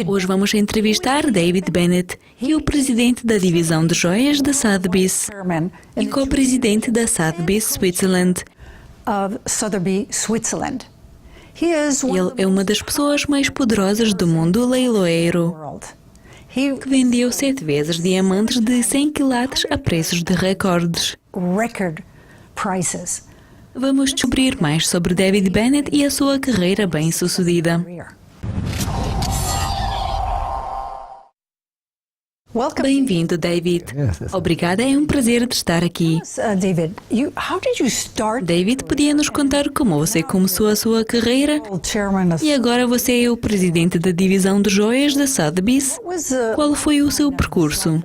Hoje vamos entrevistar David Bennett, que é o presidente da divisão de joias da Sotheby's e co-presidente da Sotheby's Switzerland. Ele é uma das pessoas mais poderosas do mundo leiloeiro, que vendeu 7 vezes diamantes de 100 quilates a preços de recordes. Vamos descobrir mais sobre David Bennett e a sua carreira bem-sucedida. Bem-vindo, David. Obrigada, é um prazer de estar aqui. David, podia nos contar como você começou a sua carreira? E agora você é o presidente da divisão de joias da Sotheby's. Qual foi o seu percurso?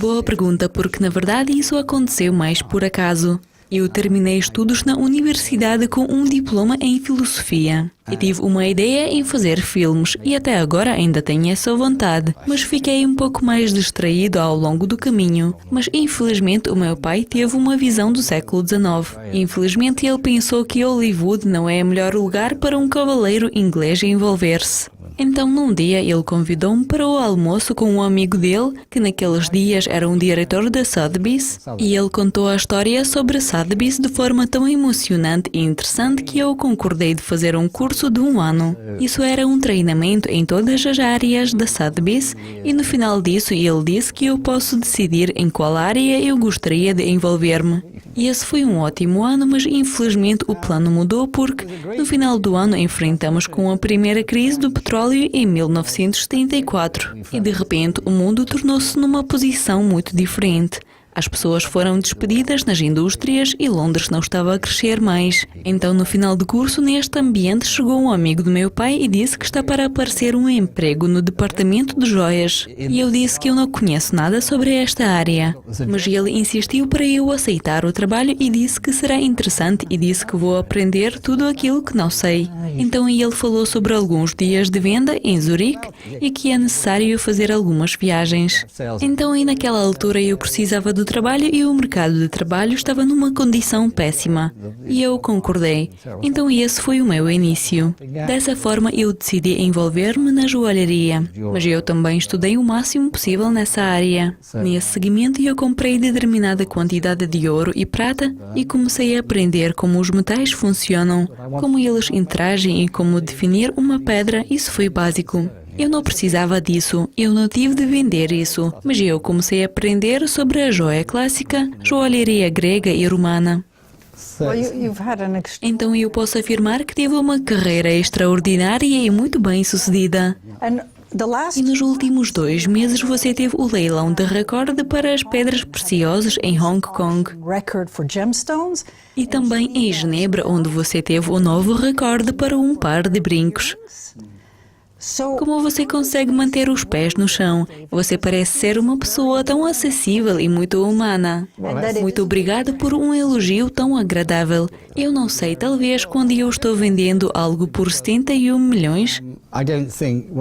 Boa pergunta, porque na verdade isso aconteceu mais por acaso. Eu terminei estudos na universidade com um diploma em filosofia. E tive uma ideia em fazer filmes e até agora ainda tenho essa vontade, mas fiquei um pouco mais distraído ao longo do caminho. Mas infelizmente o meu pai teve uma visão do século XIX. Infelizmente ele pensou que Hollywood não é o melhor lugar para um cavaleiro inglês envolver-se. Então, num dia, ele convidou-me para o almoço com um amigo dele, que naqueles dias era um diretor da Sotheby's, e ele contou a história sobre a Sotheby's de forma tão emocionante e interessante que eu concordei de fazer um curso de 1 ano. Isso era um treinamento em todas as áreas da Sotheby's, e no final disso ele disse que eu posso decidir em qual área eu gostaria de envolver-me. E esse foi um ótimo ano, mas infelizmente o plano mudou porque no final do ano enfrentamos com a primeira crise do petróleo em 1974 e de repente o mundo tornou-se numa posição muito diferente. As pessoas foram despedidas nas indústrias e Londres não estava a crescer mais. Então, no final do curso, neste ambiente, chegou um amigo do meu pai e disse que está para aparecer um emprego no departamento de joias. E eu disse que eu não conheço nada sobre esta área. Mas ele insistiu para eu aceitar o trabalho e disse que será interessante e disse que vou aprender tudo aquilo que não sei. Então, ele falou sobre alguns dias de venda em Zurique e que é necessário fazer algumas viagens. Então, e naquela altura eu precisava do trabalho e o mercado de trabalho estava numa condição péssima. E eu concordei. Então esse foi o meu início. Dessa forma eu decidi envolver-me na joalharia. Mas eu também estudei o máximo possível nessa área. Nesse segmento eu comprei determinada quantidade de ouro e prata e comecei a aprender como os metais funcionam, como eles interagem e como definir uma pedra. Isso foi básico. Eu não precisava disso, eu não tive de vender isso, mas eu comecei a aprender sobre a joia clássica, joalharia grega e romana. Então eu posso afirmar que tive uma carreira extraordinária e muito bem sucedida. E nos últimos 2 meses você teve o leilão de recorde para as pedras preciosas em Hong Kong. E também em Genebra, onde você teve o novo recorde para um par de brincos. Como você consegue manter os pés no chão? Você parece ser uma pessoa tão acessível e muito humana. Muito obrigada por um elogio tão agradável. Eu não sei, talvez quando eu estou vendendo algo por 71 milhões,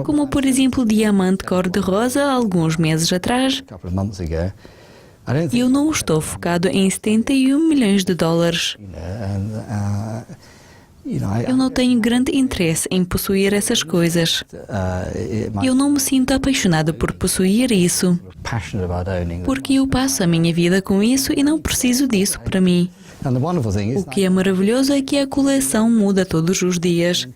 como por exemplo diamante cor-de-rosa alguns meses atrás, eu não estou focado em 71 milhões de dólares. Eu não tenho grande interesse em possuir essas coisas. Eu não me sinto apaixonado por possuir isso, porque eu passo a minha vida com isso e não preciso disso para mim. O que é maravilhoso é que a coleção muda todos os dias.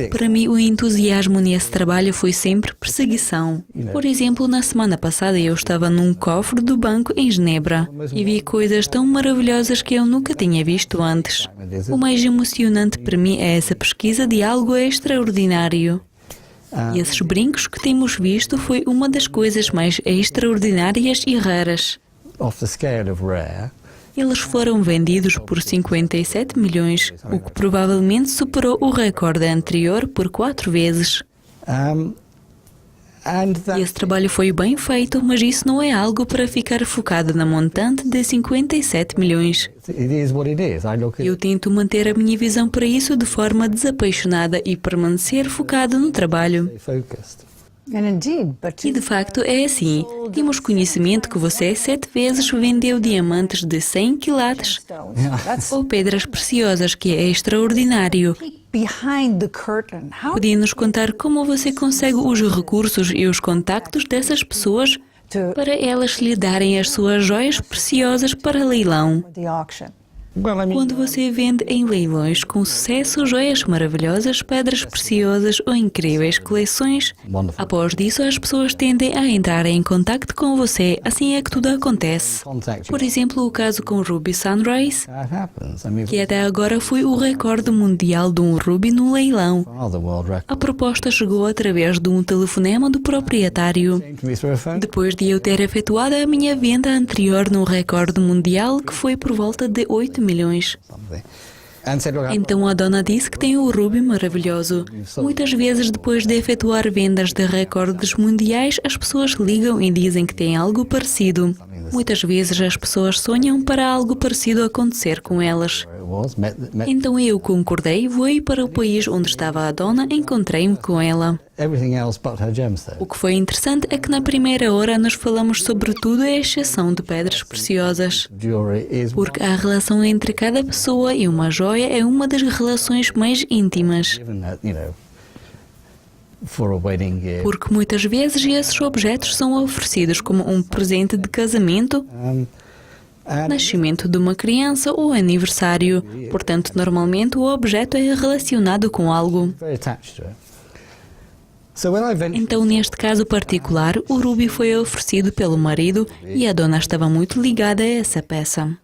Para mim, o entusiasmo nesse trabalho foi sempre perseguição. Por exemplo, na semana passada eu estava num cofre do banco em Genebra e vi coisas tão maravilhosas que eu nunca tinha visto antes. O mais emocionante para mim é essa pesquisa de algo extraordinário. E esses brincos que temos visto foi uma das coisas mais extraordinárias e raras. Eles foram vendidos por 57 milhões, o que provavelmente superou o recorde anterior por 4 vezes. E esse trabalho foi bem feito, mas isso não é algo para ficar focado na montante de 57 milhões. Eu tento manter a minha visão para isso de forma desapaixonada e permanecer focado no trabalho. E de facto é assim. Temos conhecimento que você 7 vezes vendeu diamantes de 100 quilates ou pedras preciosas, que é extraordinário. Podia nos contar como você consegue os recursos e os contactos dessas pessoas para elas lhe darem as suas joias preciosas para leilão? Quando você vende em leilões com sucesso joias maravilhosas, pedras preciosas ou incríveis coleções, após disso as pessoas tendem a entrar em contato com você, assim é que tudo acontece. Por exemplo, o caso com Ruby Sunrise, que até agora foi o recorde mundial de um ruby no leilão. A proposta chegou através de um telefonema do proprietário, depois de eu ter efetuado a minha venda anterior no recorde mundial, que foi por volta de 8 milhões. Então a dona disse que tem o ruby maravilhoso. Muitas vezes, depois de efetuar vendas de recordes mundiais, as pessoas ligam e dizem que têm algo parecido. Muitas vezes as pessoas sonham para algo parecido acontecer com elas. Então eu concordei, voei para o país onde estava a dona e encontrei-me com ela. O que foi interessante é que na primeira hora nós falamos sobre tudo à exceção de pedras preciosas. Porque a relação entre cada pessoa e uma joia é uma das relações mais íntimas. Porque muitas vezes esses objetos são oferecidos como um presente de casamento, nascimento de uma criança ou aniversário. Portanto, normalmente o objeto é relacionado com algo. Então, neste caso particular, o ruby foi oferecido pelo marido e a dona estava muito ligada a essa peça.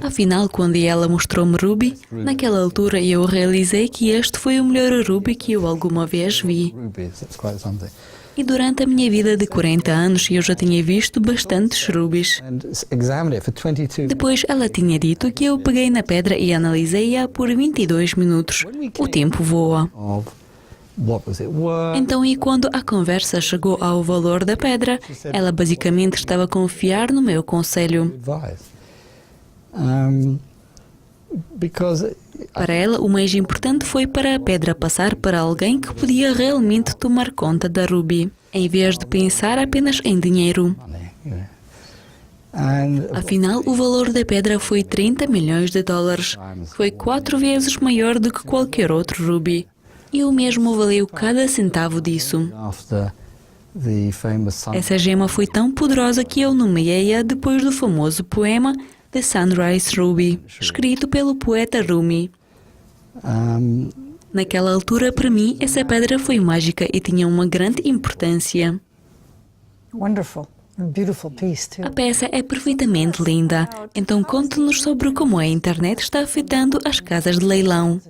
Afinal, quando ela mostrou-me ruby, naquela altura eu realizei que este foi o melhor ruby que eu alguma vez vi. E durante a minha vida de 40 anos eu já tinha visto bastantes rubis. Depois ela tinha dito que eu peguei na pedra e analisei-a por 22 minutos. O tempo voa. Então, e quando a conversa chegou ao valor da pedra, ela basicamente estava a confiar no meu conselho. Para ela, o mais importante foi para a pedra passar para alguém que podia realmente tomar conta da ruby, em vez de pensar apenas em dinheiro. Afinal, o valor da pedra foi 30 milhões de dólares. Foi 4 vezes maior do que qualquer outro ruby. E o mesmo valeu cada centavo disso. Essa gema foi tão poderosa que eu nomeei-a depois do famoso poema The Sunrise Ruby, escrito pelo poeta Rumi. Naquela altura, para mim, essa pedra foi mágica e tinha uma grande importância. A peça é perfeitamente linda. Então conte-nos sobre como a internet está afetando as casas de leilão.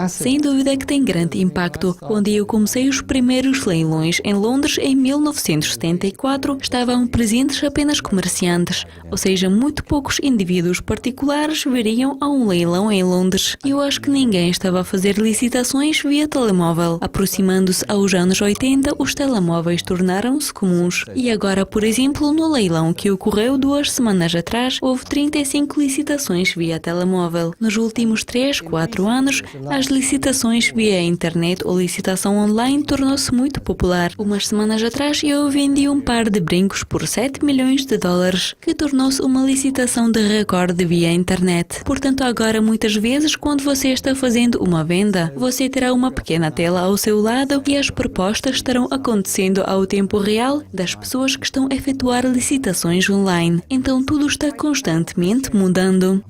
Sem dúvida que tem grande impacto. Quando eu comecei os primeiros leilões em Londres em 1974, estavam presentes apenas comerciantes, ou seja, muito poucos indivíduos particulares viriam a um leilão em Londres. Eu acho que ninguém estava a fazer licitações via telemóvel. Aproximando-se aos anos 80, os telemóveis tornaram-se comuns. E agora, por exemplo, no leilão que ocorreu 2 semanas atrás, houve 35 licitações via telemóvel. Nos últimos 3-4 anos, as licitações via internet ou licitação online tornou-se muito popular. Umas semanas atrás eu vendi um par de brincos por 7 milhões de dólares, que tornou-se uma licitação de recorde via internet. Portanto, agora muitas vezes quando você está fazendo uma venda, você terá uma pequena tela ao seu lado e as propostas estarão acontecendo ao tempo real das pessoas que estão a efetuar licitações online. Então tudo está constantemente mudando.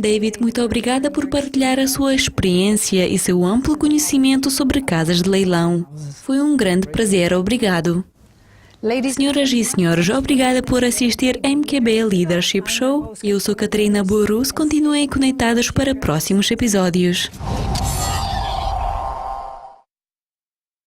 David, muito obrigada por partilhar a sua experiência e seu amplo conhecimento sobre casas de leilão. Foi um grande prazer, obrigado. Senhoras e senhores, obrigada por assistir a MQB Leadership Show. Eu sou Catarina Burus, continuem conectados para próximos episódios.